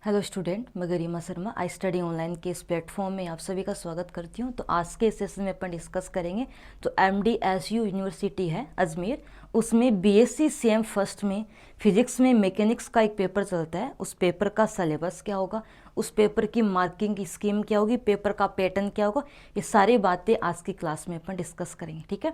Hello student, मैं गरिमा Sharma I study online के इस प्लेटफॉर्म में आप सभी का स्वागत करती हूँ। तो आज के सेशन में अपन डिस्कस करेंगे तो MDSU यूनिवर्सिटी है अजमेर, उसमें BSc सेम फर्स्ट में फिजिक्स में मैकेनिक्स का एक पेपर चलता है। उस पेपर का सिलेबस क्या होगा, उस पेपर की मार्किंग की स्कीम क्या होगी, पेपर का पैटर्न क्या होगा, ये सारी बातें आज की क्लास में अपन डिस्कस करेंगे। ठीक है,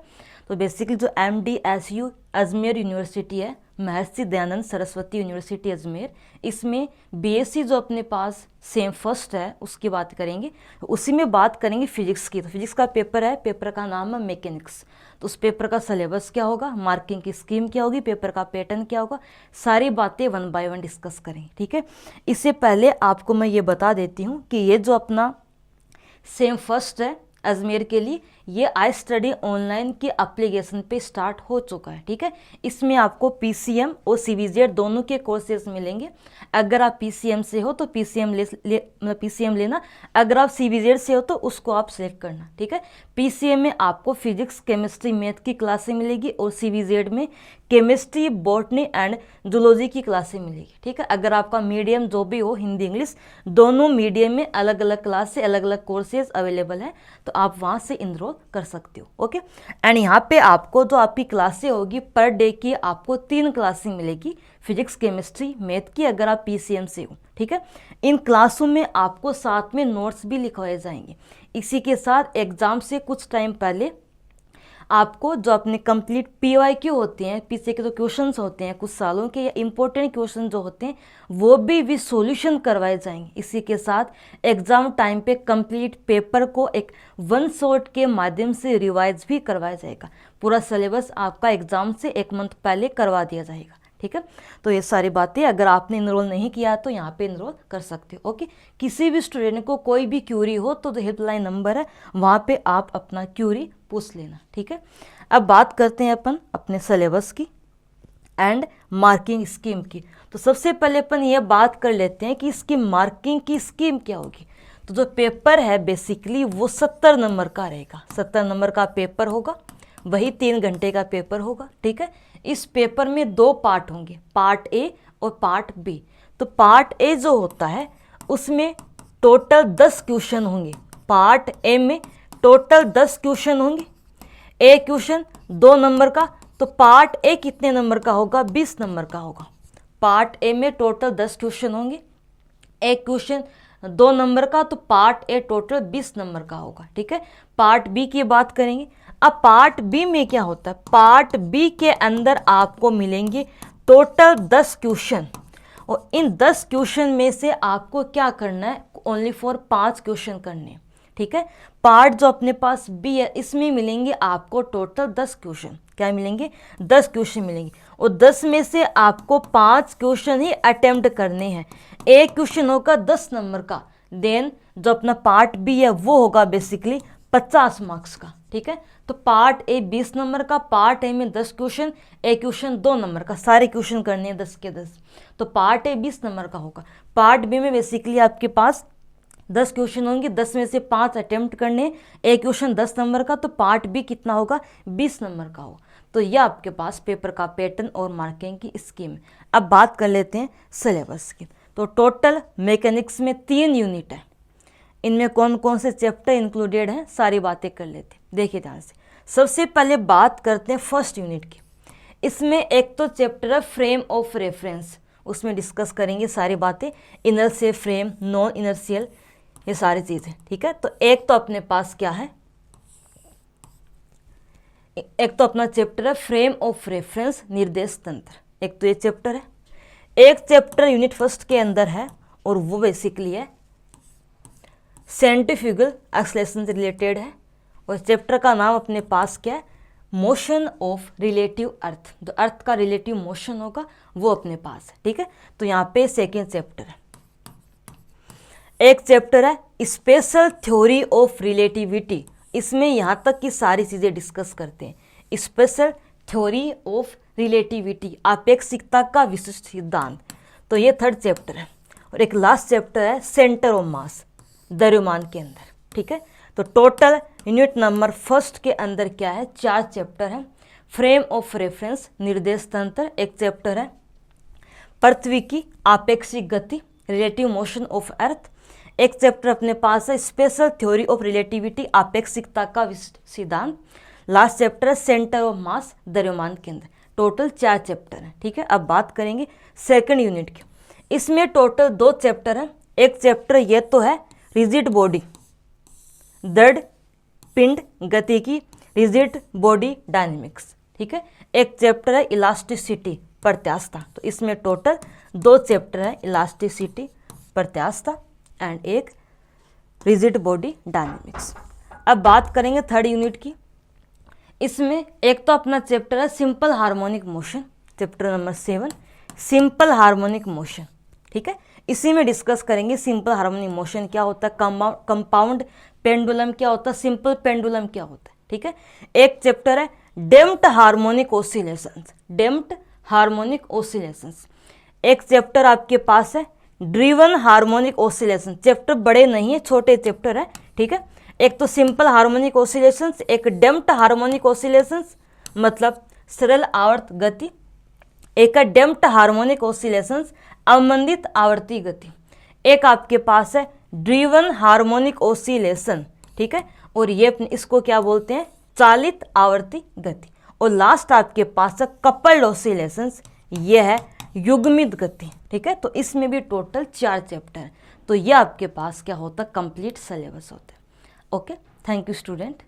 तो बेसिकली जो MDSU अजमेर यूनिवर्सिटी है, महर्षि दयानंद सरस्वती यूनिवर्सिटी अजमेर, इसमें BSc जो अपने पास सेम फर्स्ट है उसकी बात करेंगे। उसी में बात करेंगे फिजिक्स की। तो फिजिक्स का पेपर है, पेपर का नाम है मैकेनिक्स। तो उस पेपर का सिलेबस क्या होगा, मार्किंग की स्कीम क्या होगी, पेपर का पैटर्न क्या होगा, सारी बातें वन बाय वन डिस्कस करेंगे। ठीक है, इससे पहले आपको मैं ये बता देती हूँ कि ये जो अपना सेम फर्स्ट है अजमेर के लिए, ये आई स्टडी ऑनलाइन के एप्लीकेशन पे स्टार्ट हो चुका है। ठीक है, इसमें आपको PCM और CBZ दोनों के कोर्सेज मिलेंगे। अगर आप PCM से हो तो PCM लेना, अगर आप CBZ से हो तो उसको आप सेलेक्ट करना। ठीक है, PCM में आपको फिजिक्स, केमिस्ट्री, मैथ की क्लासें मिलेगी और CBZ में केमिस्ट्री, बॉटनी एंड जूलॉजी की क्लासें मिलेगी। ठीक है, अगर आपका मीडियम जो भी हो, हिंदी इंग्लिश दोनों मीडियम में अलग अलग क्लास से अलग अलग कोर्सेज अवेलेबल हैं, तो आप वहाँ से इनरोल कर सकते हो। ओके, एंड यहाँ पे आपको जो आपकी क्लासें होगी पर डे की आपको 3 क्लासें मिलेगी, फिजिक्स, केमिस्ट्री, मैथ की, अगर आप PCM से हो। ठीक है, इन क्लासों में आपको साथ में नोट्स भी लिखवाए जाएंगे। इसी के साथ एग्जाम से कुछ टाइम पहले आपको जो अपने कंप्लीट PYQ होते हैं, पीछे के जो क्वेश्चंस होते हैं कुछ सालों के या इंपॉर्टेंट क्वेश्चन जो होते हैं, वो भी सॉल्यूशन करवाए जाएंगे। इसी के साथ एग्जाम टाइम पे कंप्लीट पेपर को एक वन शॉट के माध्यम से रिवाइज भी करवाया जाएगा। पूरा सिलेबस आपका एग्जाम से 1 मंथ पहले करवा दिया जाएगा। ठीक है, तो ये सारी बातें अगर आपने इनरोल नहीं किया तो यहाँ पे इनरोल कर सकते हो। ओके, किसी भी स्टूडेंट को कोई भी क्यूरी हो तो जो हेल्पलाइन नंबर है वहाँ पे आप अपना क्यूरी पूछ लेना। ठीक है, अब बात करते हैं अपन अपने सिलेबस की एंड मार्किंग स्कीम की। तो सबसे पहले अपन ये बात कर लेते हैं कि इसकी मार्किंग की स्कीम क्या होगी। तो जो पेपर है बेसिकली वो 70 नंबर का रहेगा। 70 नंबर का पेपर होगा, वही 3 घंटे का पेपर होगा। ठीक है, इस पेपर में 2 पार्ट होंगे, पार्ट A और पार्ट B। तो पार्ट A जो होता है उसमें टोटल 10 क्वेश्चन होंगे। पार्ट A में टोटल 10 क्वेश्चन होंगे। एक क्वेश्चन 2 नंबर का, तो पार्ट A कितने नंबर का होगा, 20 नंबर का होगा। पार्ट A में टोटल 10 क्वेश्चन होंगे, एक क्वेश्चन 2 नंबर का, तो पार्ट A टोटल 20 नंबर का होगा। ठीक है, पार्ट B की बात करेंगे। अब पार्ट B में क्या होता है, पार्ट B के अंदर आपको मिलेंगे टोटल 10 क्वेश्चन, और इन 10 क्वेश्चन में से आपको क्या करना है, ओनली फॉर 5 क्वेश्चन करने हैं। ठीक है, पार्ट जो अपने पास B है इसमें मिलेंगे आपको टोटल 10 क्वेश्चन। क्या मिलेंगे, 10 क्वेश्चन मिलेंगे, और 10 में से आपको 5 क्वेश्चन ही अटेम्प्ट करने हैं। एक क्वेश्चन होगा 10 नंबर का, देन जो अपना पार्ट B है वो होगा बेसिकली 50 मार्क्स का। ठीक है, तो पार्ट A 20 नंबर का, पार्ट A में 10 क्वेश्चन, एक क्वेश्चन 2 नंबर का, सारे क्वेश्चन करने हैं 10 के 10। तो पार्ट A 20 नंबर का होगा। पार्ट B में बेसिकली आपके पास 10 क्वेश्चन होंगे, 10 में से 5 अटेम्प्ट करने, एक क्वेश्चन 10 नंबर का, तो पार्ट B कितना होगा, 20 नंबर का होगा। तो यह आपके पास पेपर का पैटर्न और मार्किंग की स्कीम है। अब बात कर लेते हैं सिलेबस की। तो टोटल मैकेनिक्स में 3 यूनिट है, इनमें कौन कौन से चैप्टर इंक्लूडेड हैं सारी बातें कर लेते हैं। देखिए ध्यान से, सबसे पहले बात करते हैं फर्स्ट यूनिट की। इसमें एक तो चैप्टर है फ्रेम ऑफ रेफरेंस, उसमें डिस्कस करेंगे सारी बातें, इनर से फ्रेम, नॉन इनर्शियल, ये सारी चीज़ें। ठीक है, तो एक तो अपने पास क्या है, एक तो अपना चैप्टर है फ्रेम ऑफ रेफरेंस, निर्देश तंत्र, एक तो ये चैप्टर है। एक चैप्टर यूनिट फर्स्ट के अंदर है और वो बेसिकली है सेंट्रीफ्यूगल एक्सेलरेशन से रिलेटेड है, और चैप्टर का नाम अपने पास क्या है, मोशन ऑफ रिलेटिव अर्थ, जो अर्थ का रिलेटिव मोशन होगा वो अपने पास है। ठीक है, तो यहाँ पे सेकेंड चैप्टर है। एक चैप्टर है स्पेशल थ्योरी ऑफ रिलेटिविटी, इसमें यहाँ तक की सारी चीज़ें डिस्कस करते हैं। स्पेशल थ्योरी ऑफ रिलेटिविटी, आपेक्षिकता का विशिष्ट सिद्धांत, तो ये थर्ड चैप्टर है। और एक लास्ट चैप्टर है सेंटर ऑफ मास, द्रव्यमान के अंदर। ठीक है, तो टोटल यूनिट नंबर फर्स्ट के अंदर क्या है, 4 चैप्टर है। फ्रेम ऑफ रेफरेंस, निर्देश तंत्र, एक चैप्टर है। पृथ्वी की आपेक्षिक गति, रिलेटिव मोशन ऑफ अर्थ। एक चैप्टर अपने पास है स्पेशल थ्योरी ऑफ रिलेटिविटी, आपेक्षिकता का सिद्धांत। लास्ट चैप्टर है सेंटर ऑफ मास, द्रव्यमान केंद्र। टोटल 4 चैप्टर हैं, ठीक है। अब बात करेंगे सेकंड यूनिट की। इसमें टोटल 2 चैप्टर हैं। एक चैप्टर ये तो है रिजिड बॉडी, दृढ़ पिंड गतिकी, रिजिड बॉडी डायनेमिक्स, ठीक है। एक चैप्टर है इलास्टिसिटी, प्रत्यास्थता। तो इसमें टोटल 2 चैप्टर है, इलास्टिसिटी प्रत्यास्थता एंड एक रिजिड बॉडी डायनेमिक्स। अब बात करेंगे थर्ड यूनिट की। इसमें एक तो अपना चैप्टर है simple harmonic motion, chapter number 7 simple harmonic motion, ठीक है। इसी में डिस्कस करेंगे सिंपल हार्मोनिक मोशन क्या होता है, कंपाउंड पेंडुलम क्या होता है, सिंपल पेंडुलम क्या होता है, ठीक है। एक चैप्टर है damped harmonic oscillations, damped harmonic oscillations. एक चैप्टर आपके पास है ड्रिवन हार्मोनिक ऑसिलेशन। चैप्टर बड़े नहीं है, छोटे चैप्टर है, ठीक है। एक तो सिंपल हार्मोनिक ऑसिलेशंस, एक डेम्प्ड हार्मोनिक ऑसिलेशंस मतलब सरल आवर्त गति, एक है डेम्प्ड हार्मोनिक ऑसिलेशंस अवमंदित आवर्ती गति। एक आपके पास है ड्रिवन हार्मोनिक ऑसिलेशन, ठीक है। और ये इसको क्या बोलते हैं, चालित आवर्ती गति। और लास्ट आपके पास है कपल्ड ऑसिलेशंस, ये है युग्मित गति, ठीक है। तो इसमें भी टोटल 4 चैप्टर हैं। तो ये आपके पास क्या होता है, कंप्लीट सिलेबस होता है। Okay, thank you student.